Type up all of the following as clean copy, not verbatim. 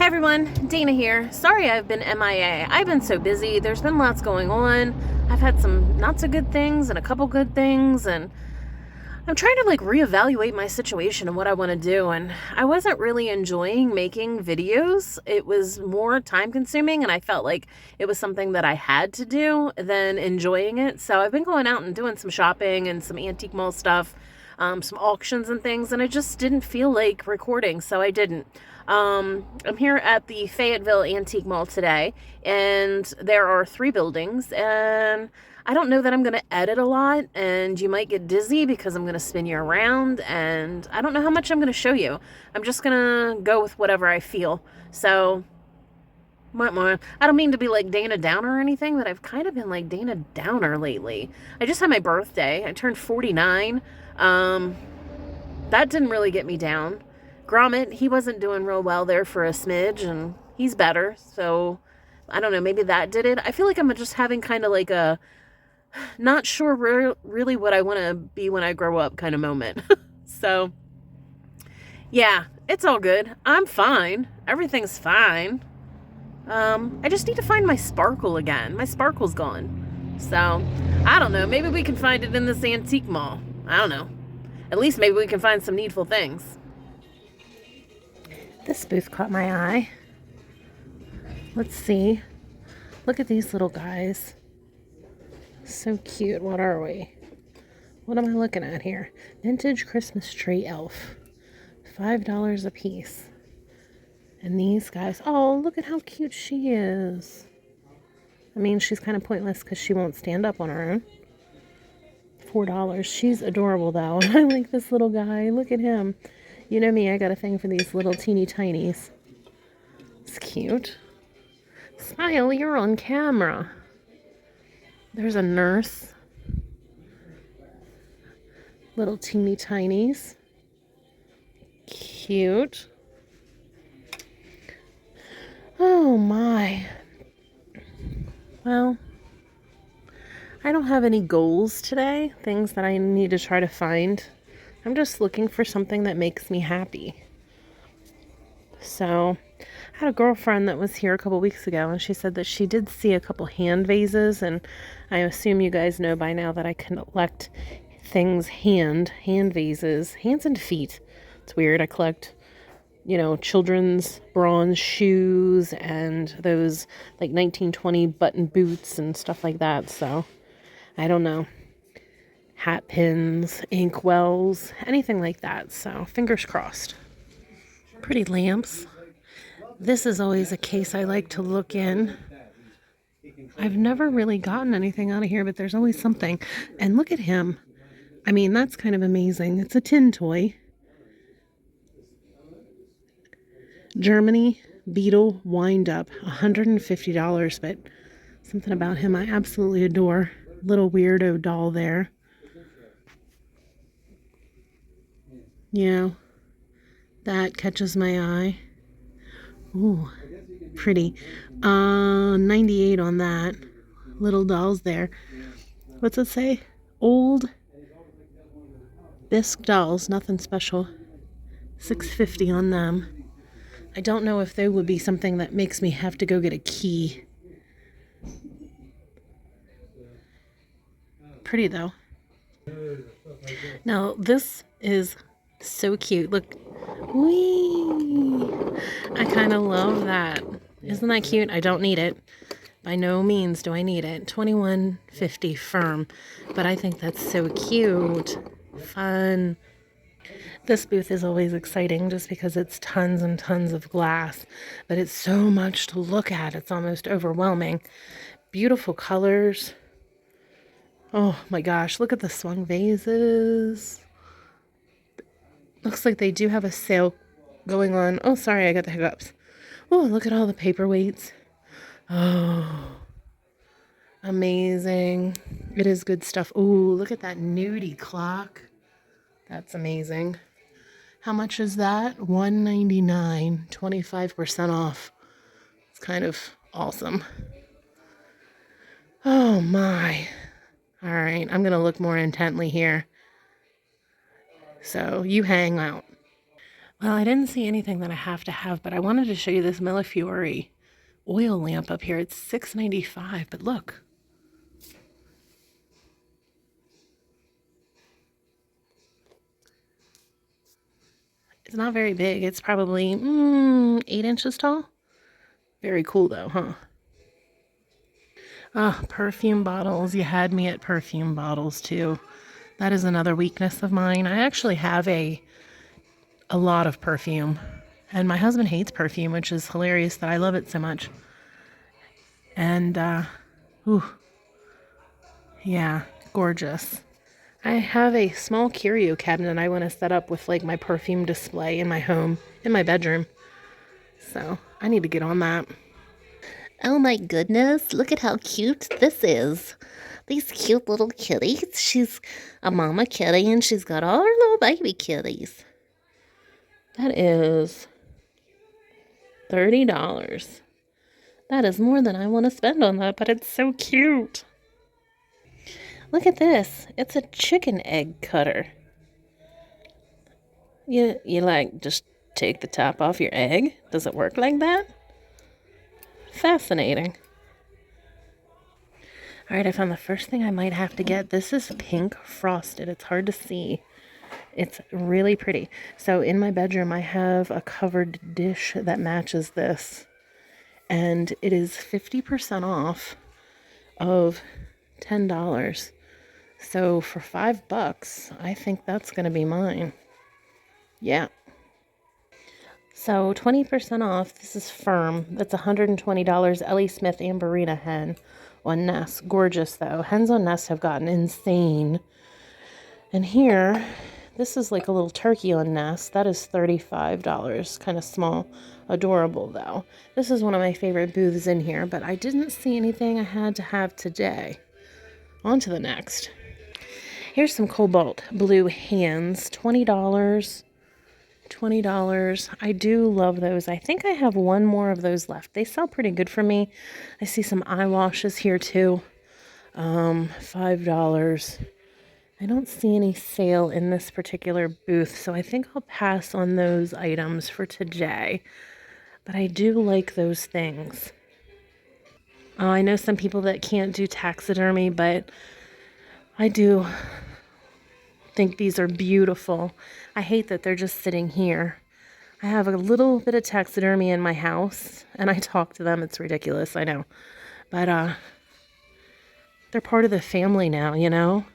everyone, Dayna here. Sorry I've been MIA. I've been so busy. There's been lots going on. I've had some not so good things and a couple good things, and I'm trying to reevaluate my situation and what I want to do, and I wasn't really enjoying making videos. It was more time consuming, and I felt like it was something that I had to do than enjoying it. So I've been going out and doing some shopping and some antique mall stuff, some auctions and things, and I just didn't feel like recording, so I didn't. I'm here at the Fayetteville Antique Mall today, and there are 3 buildings, and I don't know that I'm going to edit a lot, and you might get dizzy because I'm going to spin you around, and I don't know how much I'm going to show you. I'm just going to go with whatever I feel. So, I don't mean to be like Dayna Downer or anything, but I've kind of been like Dayna Downer lately. I just had my birthday. I turned 49. That didn't really get me down. Gromit, he wasn't doing real well there for a smidge, and he's better. So, I don't know, maybe that did it. I feel like I'm just having kind of like a not sure really what I want to be when I grow up kind of moment. So, yeah, it's all good. I'm fine. Everything's fine. I just need to find my sparkle again. My sparkle's gone. So, I don't know. Maybe we can find it in this antique mall. I don't know. At least maybe we can find some needful things. This booth caught my eye. Let's see. Look at these little guys. So cute. What are we? What am I looking at here? Vintage Christmas tree elf. $5 a piece. And these guys. Oh, look at how cute she is. I mean, she's kind of pointless because she won't stand up on her own. $4. She's adorable, though. I like this little guy. Look at him. You know me, I got a thing for these little teeny tinies. It's cute. Smile, you're on camera. There's a nurse. Little teeny tinies. Cute. Oh my. Well, I don't have any goals today, things that I need to try to find. I'm just looking for something that makes me happy. So, I had a girlfriend that was here a couple weeks ago, and she said that she did see a couple hand vases, and I assume you guys know by now that I collect things hand vases, hands and feet. It's weird. I collect, children's bronze shoes and those 1920 button boots and stuff like that. So, I don't know. Hat pins, ink wells, anything like that. So, fingers crossed. Pretty lamps. This is always a case I like to look in. I've never really gotten anything out of here, but there's always something. And look at him. I mean, that's kind of amazing. It's a tin toy. Germany Beetle wind-up. $150, but something about him I absolutely adore. Little weirdo doll there. Yeah, that catches my eye. Ooh, pretty. 98 on that. Little dolls there. What's it say? Old bisque dolls, nothing special. $6.50 on them. I don't know if they would be something that makes me have to go get a key. Pretty though. Now this is so cute. Look. Whee! I kind of love that. Isn't that cute? I don't need it. By no means do I need it. $21.50 firm. But I think that's so cute. Fun. This booth is always exciting just because it's tons and tons of glass. But it's so much to look at. It's almost overwhelming. Beautiful colors. Oh my gosh. Look at the swung vases. Looks like they do have a sale going on. Oh, sorry, I got the hiccups. Oh, look at all the paperweights. Oh, amazing. It is good stuff. Oh, look at that nudie clock. That's amazing. How much is that? $199, 25% off. It's kind of awesome. Oh, my. All right, I'm going to look more intently here. So you hang out. Well, I didn't see anything that I have to have, but I wanted to show you this Millefiori oil lamp up here. It's $6.95, but look. It's not very big. It's probably 8 inches tall. Very cool though, huh? Oh, perfume bottles. You had me at perfume bottles too. That is another weakness of mine. I actually have a lot of perfume. And my husband hates perfume, which is hilarious that I love it so much. And ooh, yeah, gorgeous. I have a small curio cabinet I want to set up with like my perfume display in my home, in my bedroom. So I need to get on that. Oh my goodness, look at how cute this is. These cute little kitties. She's a mama kitty and she's got all her little baby kitties. That is $30. That is more than I want to spend on that, but it's so cute. Look at this. It's a chicken egg cutter. You like just take the top off your egg? Does it work like that? Fascinating. All right, I found the first thing I might have to get. This is pink frosted. It's hard to see. It's really pretty. So in my bedroom, I have a covered dish that matches this. And it is 50% off of $10. So for $5, I think that's going to be mine. Yeah. So 20% off. This is firm. That's $120. Ellie Smith Amberina hen on Nest. Gorgeous though. Hens on Nest have gotten insane. And here, this is like a little turkey on Nest. That is $35. Kind of small. Adorable though. This is one of my favorite booths in here, but I didn't see anything I had to have today. On to the next. Here's some cobalt blue hands. $20. $20. I do love those. I think I have one more of those left. They sell pretty good for me. I see some eye washes here too. $5. I don't see any sale in this particular booth, so I think I'll pass on those items for today. But I do like those things. I know some people that can't do taxidermy, but I do think these are beautiful. I hate that they're just sitting here. I have a little bit of taxidermy in my house, and I talk to them. It's ridiculous, I know. But they're part of the family now, you know?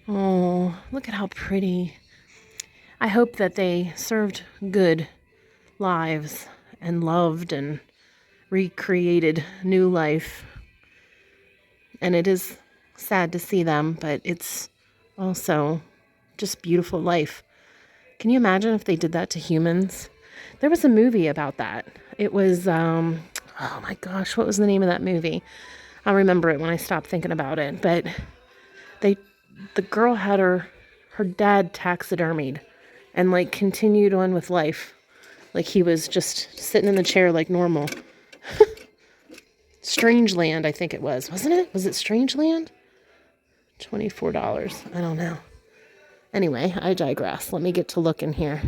Oh, look at how pretty. I hope that they served good lives and loved and recreated new life. And it is sad to see them, but it's also just beautiful life. Can you imagine if they did that to humans? There was a movie about that. It was, oh my gosh, what was the name of that movie? I'll remember it when I stop thinking about it. But the girl had her dad taxidermied and like continued on with life. Like he was just sitting in the chair like normal. Strangeland, I think it was. Wasn't it? Was it Strangeland? $24. I don't know. Anyway, I digress. Let me get to looking here.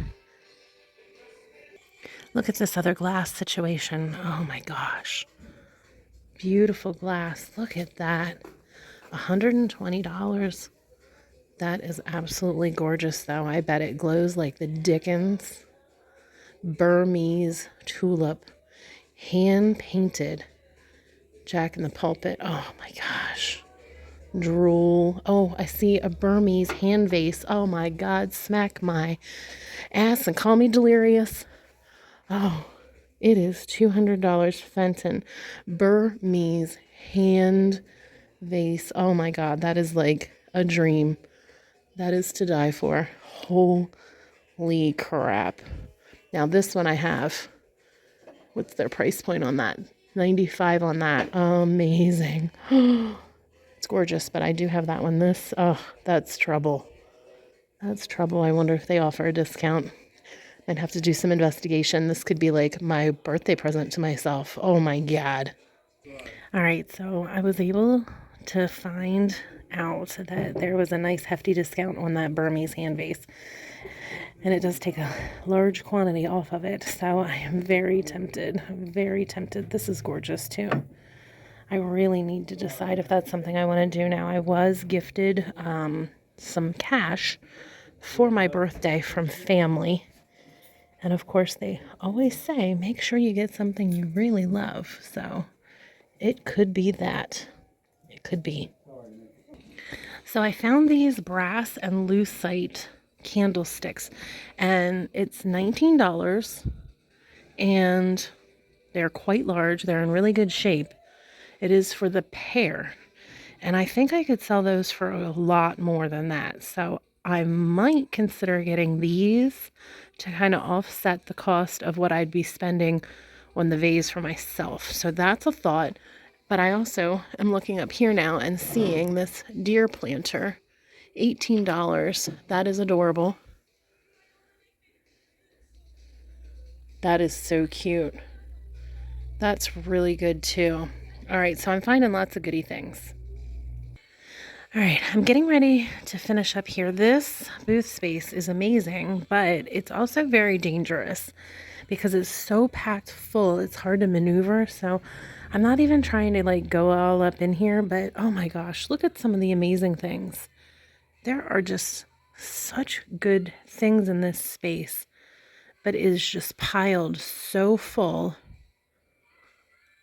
Look at this other glass situation. Oh my gosh. Beautiful glass. Look at that. $120. That is absolutely gorgeous, though. I bet it glows like the dickens. Burmese tulip. Hand-painted. Jack in the Pulpit. Oh my gosh. Drool. Oh, I see a Burmese hand vase. Oh my God. Smack my ass and call me delirious. Oh, it is $200 Fenton. Burmese hand vase. Oh my God. That is like a dream. That is to die for. Holy crap. Now this one I have. What's their price point on that? $95 on that. Amazing. It's gorgeous, but I do have that one. That's trouble. That's trouble. I wonder if they offer a discount. I'd have to do some investigation. This could be like my birthday present to myself. Oh my God. All right, so I was able to find out that there was a nice hefty discount on that Burmese hand vase. And it does take a large quantity off of it. So I am very tempted. I'm very tempted. This is gorgeous too. I really need to decide if that's something I want to do now. I was gifted some cash for my birthday from family. And of course, they always say, make sure you get something you really love. So it could be that. It could be. So I found these brass and lucite candlesticks, and it's $19, and they're quite large. They're in really good shape. It is for the pair, and I think I could sell those for a lot more than that. So I might consider getting these to kind of offset the cost of what I'd be spending on the vase for myself. So that's a thought. But I also am looking up here now and seeing this deer planter, $18. That is adorable. That is so cute. That's really good too. All right, so I'm finding lots of goodie things. All right, I'm getting ready to finish up here. This booth space is amazing, but it's also very dangerous because it's so packed full. It's hard to maneuver. So I'm not even trying to like go all up in here, but oh my gosh, look at some of the amazing things. There are just such good things in this space, but it is just piled so full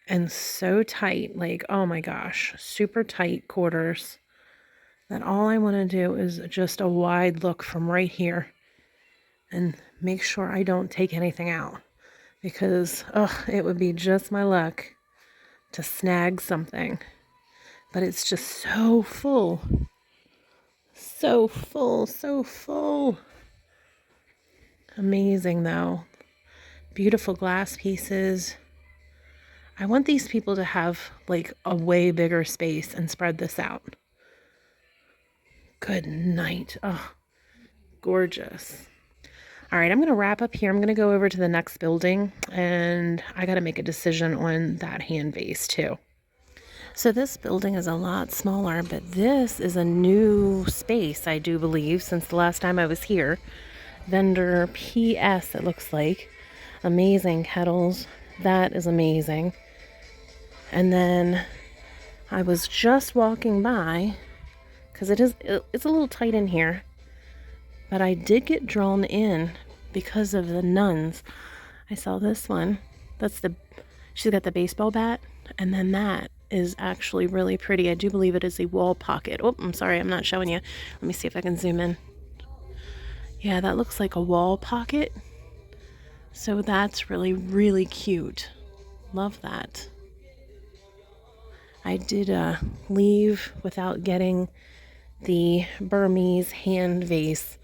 and so tight. Like, oh my gosh, super tight quarters that all I want to do is just a wide look from right here and make sure I don't take anything out, because it would be just my luck to snag something. But it's just so full. So full, so full. Amazing though. Beautiful glass pieces. I want these people to have like a way bigger space and spread this out. Good night. Oh, gorgeous. All right, I'm going to wrap up here. I'm going to go over to the next building, and I got to make a decision on that hand vase too. So this building is a lot smaller, but this is a new space, I do believe, since the last time I was here. Vendor PS, it looks like. Amazing kettles. That is amazing. And then I was just walking by, because it's a little tight in here, but I did get drawn in because of the nuns. I saw this one. She's got the baseball bat, and then that is actually really pretty. I do believe it is a wall pocket. Oh, I'm sorry, I'm not showing you. Let me see if I can zoom in. Yeah, that looks like a wall pocket. So that's really, really cute. Love that. I did leave without getting the Burmese hand vase.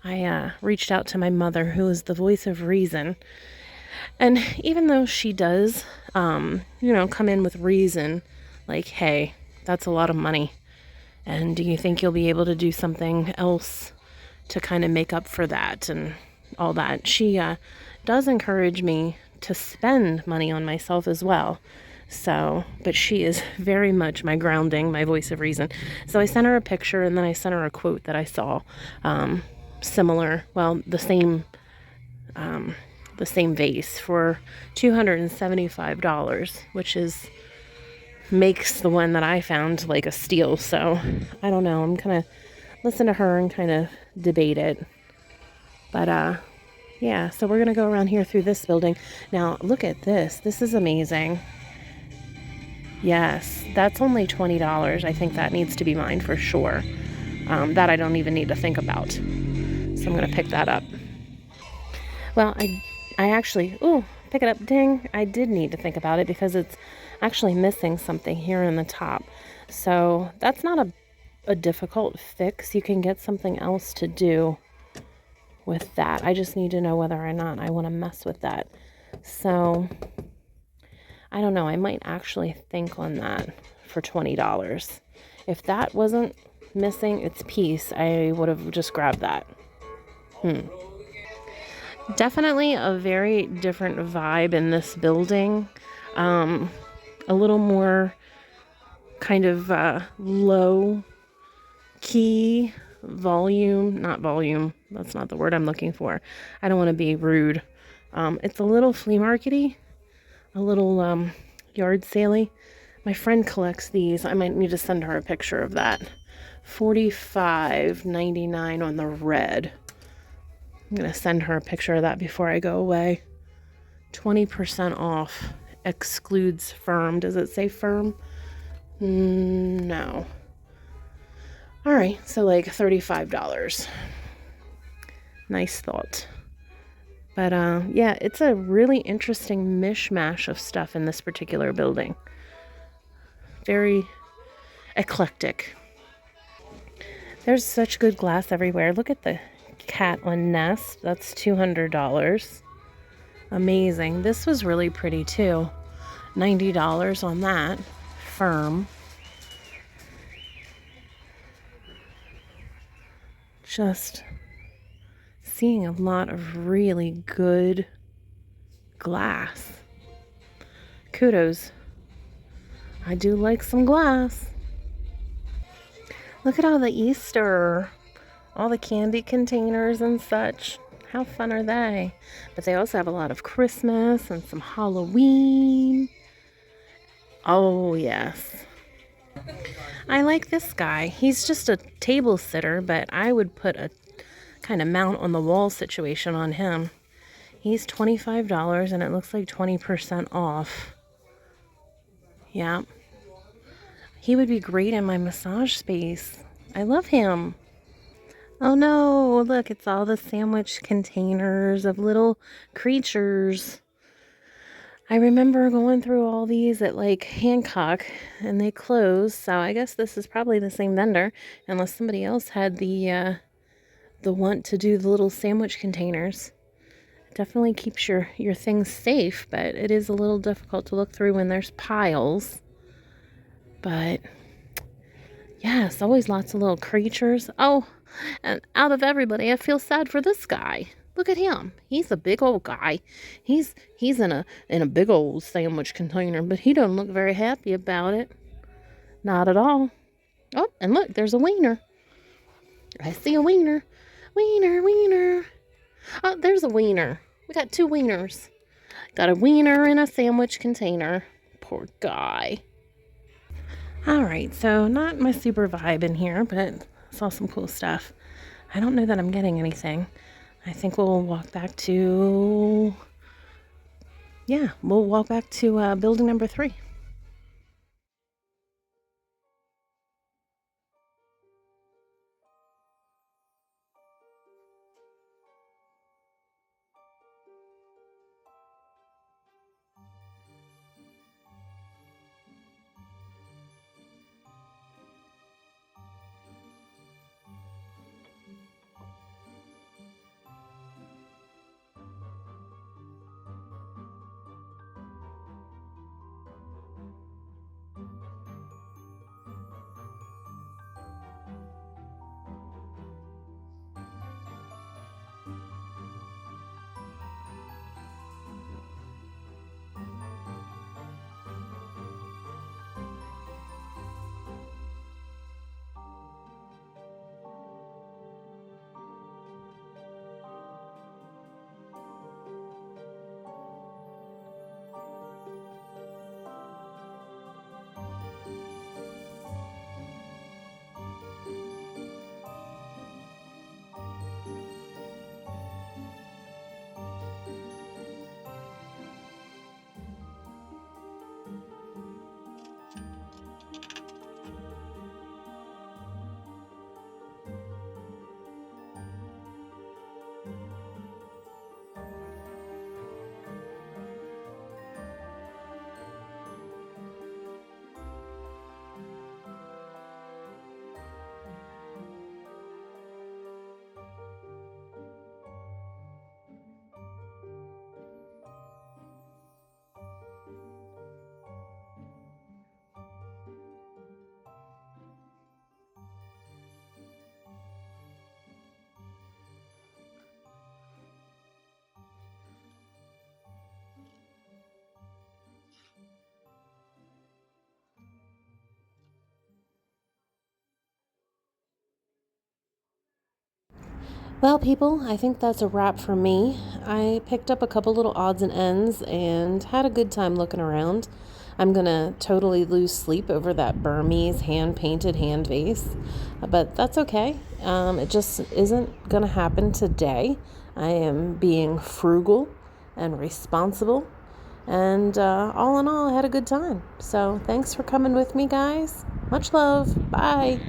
I reached out to my mother, who is the voice of reason. And even though she does, come in with reason, like, hey, that's a lot of money. And do you think you'll be able to do something else to kind of make up for that and all that? She does encourage me to spend money on myself as well. So, but she is very much my grounding, my voice of reason. So I sent her a picture, and then I sent her a quote that I saw, similar, well, the same vase for $275, which makes the one that I found like a steal. So I don't know. I'm gonna listen to her and kind of debate it. But yeah. So we're gonna go around here through this building. Now look at this. This is amazing. Yes, that's only $20. I think that needs to be mine for sure. That I don't even need to think about. So I'm going to pick that up. Well, I actually, pick it up, ding. I did need to think about it because it's actually missing something here in the top. So that's not a difficult fix. You can get something else to do with that. I just need to know whether or not I want to mess with that. So I don't know. I might actually think on that for $20. If that wasn't missing its piece, I would have just grabbed that. Definitely a very different vibe in this building. A little more kind of low key, not volume, that's not the word I'm looking for. I don't want to be rude. It's a little flea markety, a little yard saley. My friend collects these. I might need to send her a picture of that. $45.99 on the red. I'm going to send her a picture of that before I go away. 20% off. Excludes firm. Does it say firm? No. All right, so like $35. Nice thought. But yeah, it's a really interesting mishmash of stuff in this particular building. Very eclectic. There's such good glass everywhere. Look at the cat on Nest. That's $200. Amazing. This was really pretty too. $90 on that. Firm. Just seeing a lot of really good glass. Kudos. I do like some glass. Look at all the Easter, all the candy containers and such. How fun are they? But they also have a lot of Christmas and some Halloween. Oh, yes. I like this guy. He's just a table sitter, but I would put a kind of mount on the wall situation on him. He's $25 and it looks like 20% off. Yeah. He would be great in my massage space. I love him. Oh no, look, it's all the sandwich containers of little creatures. I remember going through all these at like Hancock and they closed, so I guess this is probably the same vendor, unless somebody else had the want to do the little sandwich containers. It definitely keeps your things safe, but it is a little difficult to look through when there's piles. But yes, always lots of little creatures. Oh, and out of everybody, I feel sad for this guy. Look at him. He's a big old guy. He's in a big old sandwich container, but he doesn't look very happy about it. Not at all. Oh, and look, there's a wiener. I see a wiener. Wiener, wiener. Oh, there's a wiener. We got 2 wieners. Got a wiener in a sandwich container. Poor guy. All right, so not my super vibe in here, but saw some cool stuff. I don't know that I'm getting anything. I think we'll walk back to, building number 3. Well, people, I think that's a wrap for me. I picked up a couple little odds and ends and had a good time looking around. I'm going to totally lose sleep over that Burmese hand-painted hand vase, but that's okay. It just isn't going to happen today. I am being frugal and responsible, and all in all, I had a good time. So thanks for coming with me, guys. Much love. Bye.